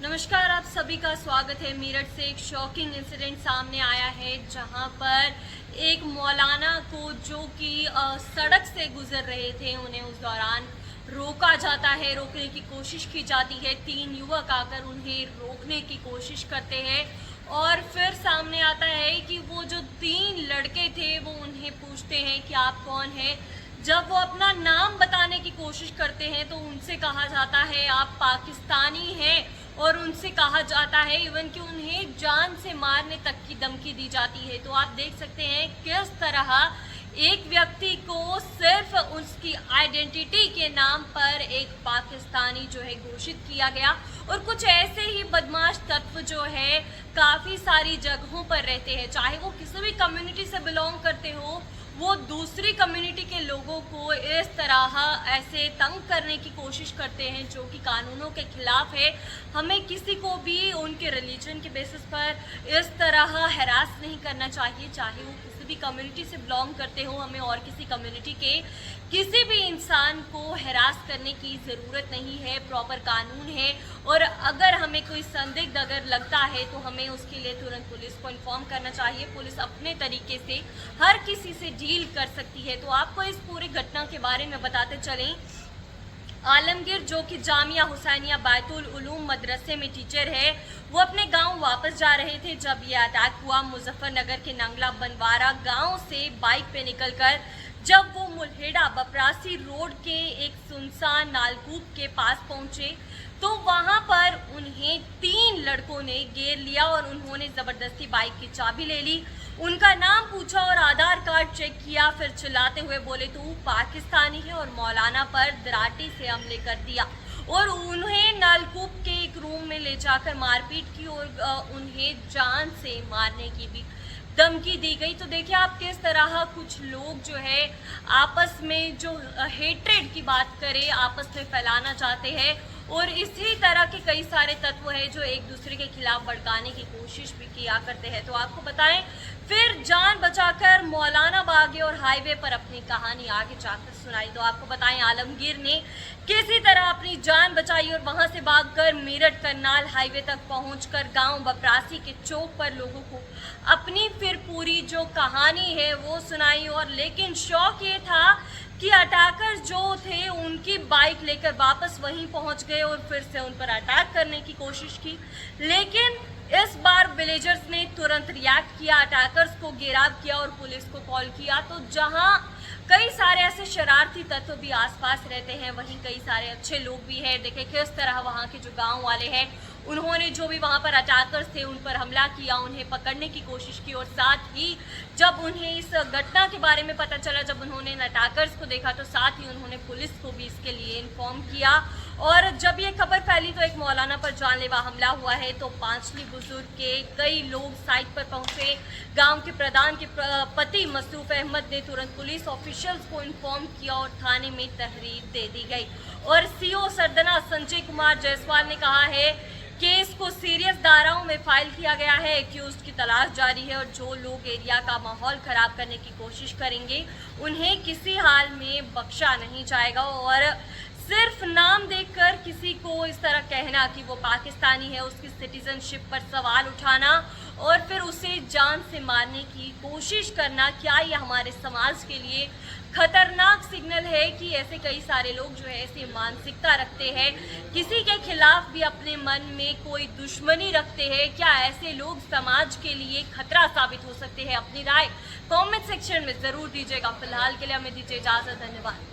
नमस्कार, आप सभी का स्वागत है। मेरठ से एक शॉकिंग इंसिडेंट सामने आया है जहां पर एक मौलाना को जो कि सड़क से गुजर रहे थे उन्हें उस दौरान रोका जाता है, रोकने की कोशिश की जाती है। 3 युवक आकर उन्हें रोकने की कोशिश करते हैं और फिर सामने आता है कि वो जो 3 लड़के थे वो उन्हें पूछते हैं कि आप कौन हैं। जब वो अपना नाम बताने की कोशिश करते हैं तो उनसे कहा जाता है आप पाकिस्तानी हैं और उनसे कहा जाता है इवन कि उन्हें जान से मारने तक की धमकी दी जाती है। तो आप देख सकते हैं किस तरह एक व्यक्ति को सिर्फ उसकी आइडेंटिटी के नाम पर एक पाकिस्तानी जो है घोषित किया गया। और कुछ ऐसे ही बदमाश तत्व जो है काफ़ी सारी जगहों पर रहते हैं, चाहे वो किसी भी कम्युनिटी से बिलोंग करते हो, वो दूसरी कम्युनिटी के लोगों को इस तरह ऐसे तंग करने की कोशिश करते हैं जो कि कानूनों के खिलाफ है। हमें किसी को भी उनके रिलीजन के बेसिस पर इस तरह हैरास नहीं करना चाहिए, चाहे वो किसी भी कम्युनिटी से बिलोंग करते हो। हमें और किसी कम्युनिटी के किसी भी इंसान को हैरास करने की ज़रूरत नहीं है। प्रॉपर कानून है और अगर हमें कोई संदिग्ध अगर लगता है तो हमें उसके लिए तुरंत पुलिस को इन्फॉर्म करना चाहिए। पुलिस अपने तरीके से हर किसी से डील कर सकती है। तो आपको इस पूरी घटना के बारे में बताते चलें। आलमगीर जो कि जामिया हुसैनिया बैतुल उलूम मदरसे में टीचर है, वो अपने गांव वापस जा रहे थे जब ये अटैक हुआ। मुजफ्फरनगर के नंगला बनवारा गांव से बाइक पे निकलकर जब वो मुल्हेड़ा बपरासी रोड के एक सुनसान नालकूप के पास पहुंचे तो वहां पर उन्हें 3 लड़कों ने घेर लिया और उन्होंने ज़बरदस्ती बाइक की चाबी ले ली। उनका नाम पूछा और आधार कार्ड चेक किया, फिर चिल्लाते हुए बोले तू पाकिस्तानी है और मौलाना पर दराटी से हमले कर दिया और उन्हें नालकूप के एक रूम में ले जाकर मारपीट की और उन्हें जान से मारने की भी धमकी दी गई। तो देखिए आप किस तरह कुछ लोग जो है आपस में जो हेट्रेड की बात करें आपस में फैलाना चाहते हैं और इसी तरह के कई सारे तत्व हैं जो एक दूसरे के खिलाफ भड़काने की कोशिश भी किया करते हैं। तो आपको बताएं फिर जान बचाकर मौलाना भागे और हाईवे पर अपनी कहानी आगे जाकर सुनाई। तो आपको बताएं आलमगीर ने किसी तरह अपनी जान बचाई और वहां से भागकर मेरठ करनाल हाईवे तक पहुंचकर गांव बपरासी के चौक पर लोगों को अपनी फिर पूरी जो कहानी है वो सुनाई। और लेकिन शौक ये था कि अटैकर जो थे उनकी बाइक लेकर वापस वहीं पहुंच गए और फिर से उन पर अटैक करने की कोशिश की। लेकिन इस बार विलेजर्स ने तुरंत रिएक्ट किया, अटैकर्स को घेराव किया और पुलिस को कॉल किया। तो जहां कई सारे ऐसे शरारती तत्व भी आसपास रहते हैं वहीं कई सारे अच्छे लोग भी हैं। देखिए किस तरह वहां के जो गांव वाले हैं उन्होंने जो भी वहां पर अटैकर्स थे उन पर हमला किया, उन्हें पकड़ने की कोशिश की और साथ ही जब उन्हें इस घटना के बारे में पता चला, जब उन्होंने अटैकर्स को देखा तो साथ ही उन्होंने पुलिस को भी इसके लिए इन्फॉर्म किया। और जब ये खबर फैली तो एक मौलाना पर जानलेवा हमला हुआ है। तो पांचली बुजुर्ग के कई लोग साइट पर पहुंचे। गांव के प्रधान के पति मसरूफ अहमद ने तुरंत पुलिस ऑफिशियल्स को इन्फॉर्म किया और थाने में तहरीर दे दी गई। और सीओ सरदना संजय कुमार जायसवाल ने कहा है केस को सीरियस धाराओं में फाइल किया गया है, एक्यूज्ड की तलाश जारी है और जो लोग एरिया का माहौल खराब करने की कोशिश करेंगे उन्हें किसी हाल में बख्शा नहीं जाएगा। और सिर्फ नाम देखकर किसी को इस तरह कहना कि वो पाकिस्तानी है, उसकी सिटीजनशिप पर सवाल उठाना और फिर उसे जान से मारने की कोशिश करना, क्या ये हमारे समाज के लिए खतरनाक सिग्नल है कि ऐसे कई सारे लोग जो है ऐसी मानसिकता रखते हैं, किसी के खिलाफ भी अपने मन में कोई दुश्मनी रखते हैं। क्या ऐसे लोग समाज के लिए खतरा साबित हो सकते हैं? अपनी राय कमेंट सेक्शन में ज़रूर दीजिएगा। फिलहाल के लिए हमें दीजिए इजाज़त। धन्यवाद।